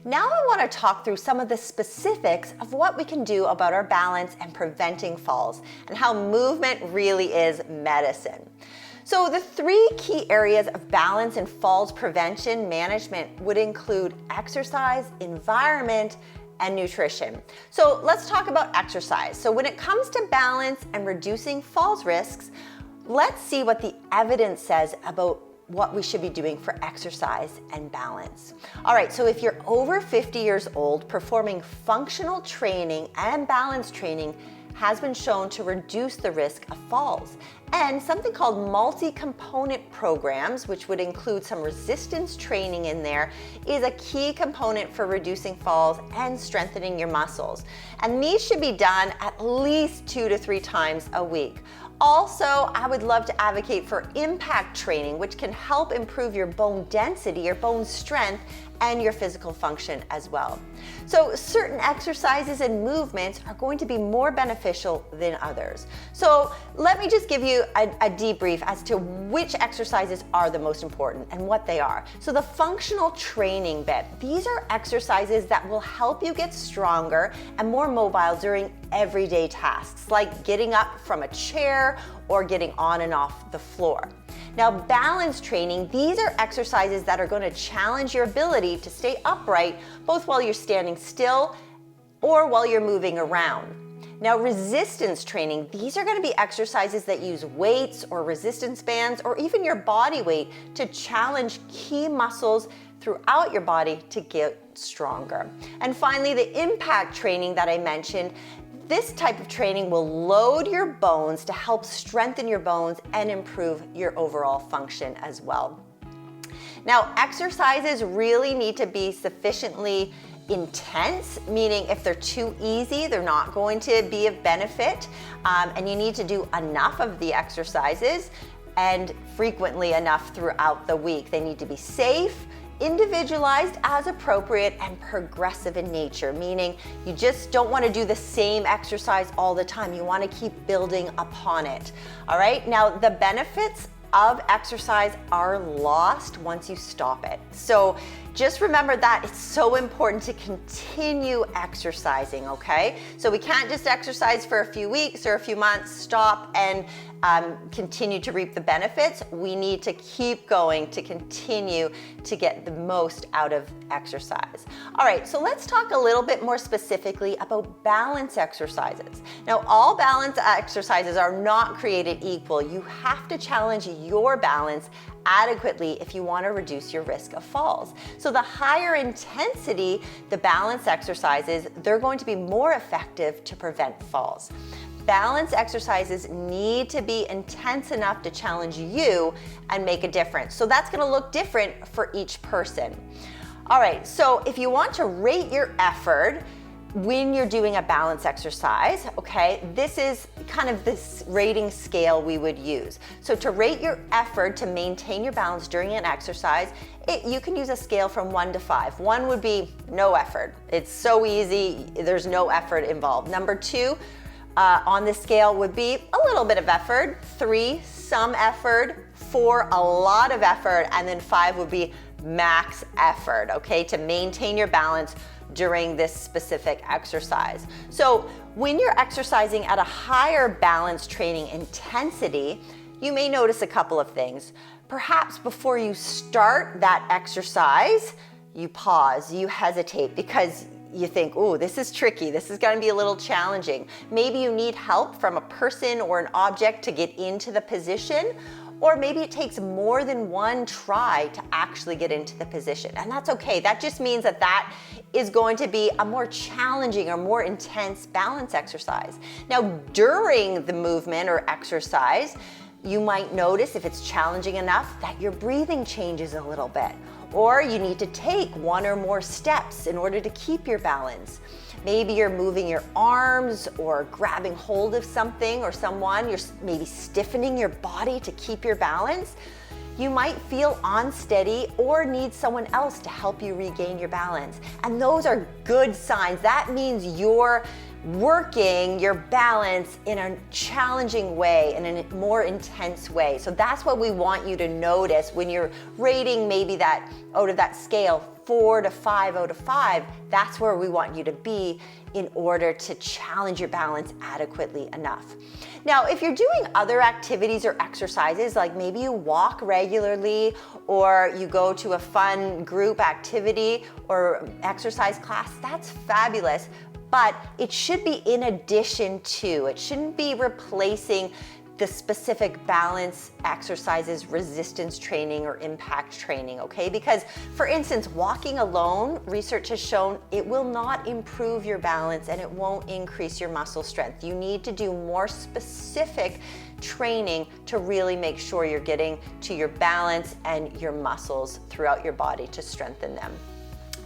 Now I want to talk through some of the specifics of what we can do about our balance and preventing falls, and how movement really is medicine. So the three key areas of balance and falls prevention management would include exercise, environment, and nutrition. So let's talk about exercise. So when it comes to balance and reducing falls risks, let's see what the evidence says about what we should be doing for exercise and balance. All right, so if you're over 50 years old, performing functional training and balance training has been shown to reduce the risk of falls. And something called multi-component programs, which would include some resistance training in there, is a key component for reducing falls and strengthening your muscles. And these should be done at least 2 to 3 times a week. Also, I would love to advocate for impact training, which can help improve your bone density, your bone strength, and your physical function as well. So certain exercises and movements are going to be more beneficial than others. So let me just give you a debrief as to which exercises are the most important and what they are. So the functional training bit, these are exercises that will help you get stronger and more mobile during everyday tasks, like getting up from a chair or getting on and off the floor. Now, balance training, these are exercises that are going to challenge your ability to stay upright, both while you're standing still or while you're moving around. Now, resistance training, these are going to be exercises that use weights or resistance bands or even your body weight to challenge key muscles throughout your body to get stronger. And finally, the impact training that I mentioned, this type of training will load your bones to help strengthen your bones and improve your overall function as well. Now, exercises really need to be sufficiently intense, meaning if they're too easy, they're not going to be of benefit, and you need to do enough of the exercises and frequently enough throughout the week. They need to be safe, individualized as appropriate, and progressive in nature, meaning you just don't want to do the same exercise all the time. You want to keep building upon it. All right, now the benefits of exercise are lost once you stop it. So just remember that it's so important to continue exercising, okay? So we can't just exercise for a few weeks or a few months, stop, and continue to reap the benefits. We need to keep going to continue to get the most out of exercise. All right, so let's talk a little bit more specifically about balance exercises. Now, all balance exercises are not created equal. You have to challenge your balance adequately if you want to reduce your risk of falls. So the higher intensity the balance exercises, they're going to be more effective to prevent falls. Balance exercises need to be intense enough to challenge you and make a difference. So that's going to look different for each person. All right, so if you want to rate your effort when you're doing a balance exercise, okay, this is kind of this rating scale we would use. So to rate your effort to maintain your balance during an exercise, you can use a scale from 1 to 5. 1 would be no effort. It's so easy, there's no effort involved. Number 2 on this scale would be a little bit of effort. 3, some effort. 4, a lot of effort. And then 5 would be max effort, okay, to maintain your balance during this specific exercise. So when you're exercising at a higher balance training intensity, you may notice a couple of things. Perhaps before you start that exercise, you pause, you hesitate because you think, oh, this is tricky, this is going to be a little challenging. Maybe you need help from a person or an object to get into the position, or maybe it takes more than one try to actually get into the position. And that's okay. That just means that that is going to be a more challenging or more intense balance exercise. Now, during the movement or exercise, you might notice, if it's challenging enough, that your breathing changes a little bit, or you need to take 1 or more steps in order to keep your balance. Maybe you're moving your arms or grabbing hold of something or someone. You're maybe stiffening your body to keep your balance. You might feel unsteady or need someone else to help you regain your balance. And those are good signs. That means you're working your balance in a challenging way, in a more intense way. So that's what we want you to notice when you're rating maybe that out of that scale 4 to 5 out of 5. That's where we want you to be in order to challenge your balance adequately enough. Now, if you're doing other activities or exercises, like maybe you walk regularly or you go to a fun group activity or exercise class, that's fabulous. But it should be in addition to, it shouldn't be replacing the specific balance exercises, resistance training, or impact training, okay? Because for instance, walking alone, research has shown it will not improve your balance and it won't increase your muscle strength. You need to do more specific training to really make sure you're getting to your balance and your muscles throughout your body to strengthen them.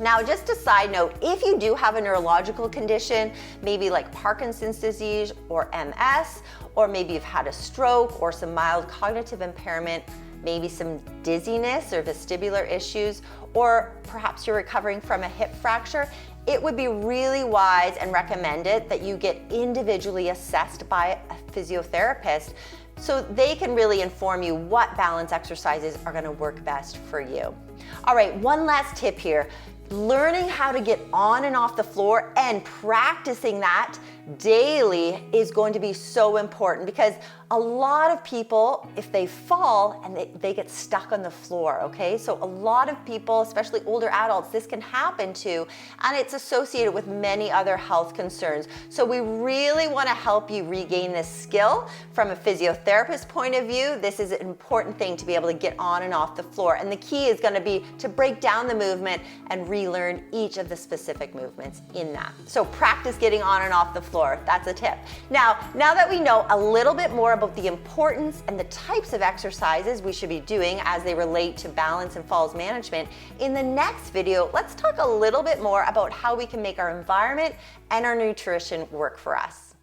Now, just a side note, if you do have a neurological condition, maybe like Parkinson's disease or MS, or maybe you've had a stroke or some mild cognitive impairment, maybe some dizziness or vestibular issues, or perhaps you're recovering from a hip fracture, it would be really wise and recommended that you get individually assessed by a physiotherapist so they can really inform you what balance exercises are going to work best for you. All right, one last tip here. Learning how to get on and off the floor and practicing that daily is going to be so important, because a lot of people, if they fall and they get stuck on the floor, okay? So a lot of people, especially older adults, this can happen to, and it's associated with many other health concerns. So we really want to help you regain this skill from a physiotherapist point of view. This is an important thing to be able to get on and off the floor. And the key is going to be to break down the movement and relearn each of the specific movements in that. So practice getting on and off the floor. That's a tip. Now that we know a little bit more about the importance and the types of exercises we should be doing as they relate to balance and falls management, in the next video, let's talk a little bit more about how we can make our environment and our nutrition work for us.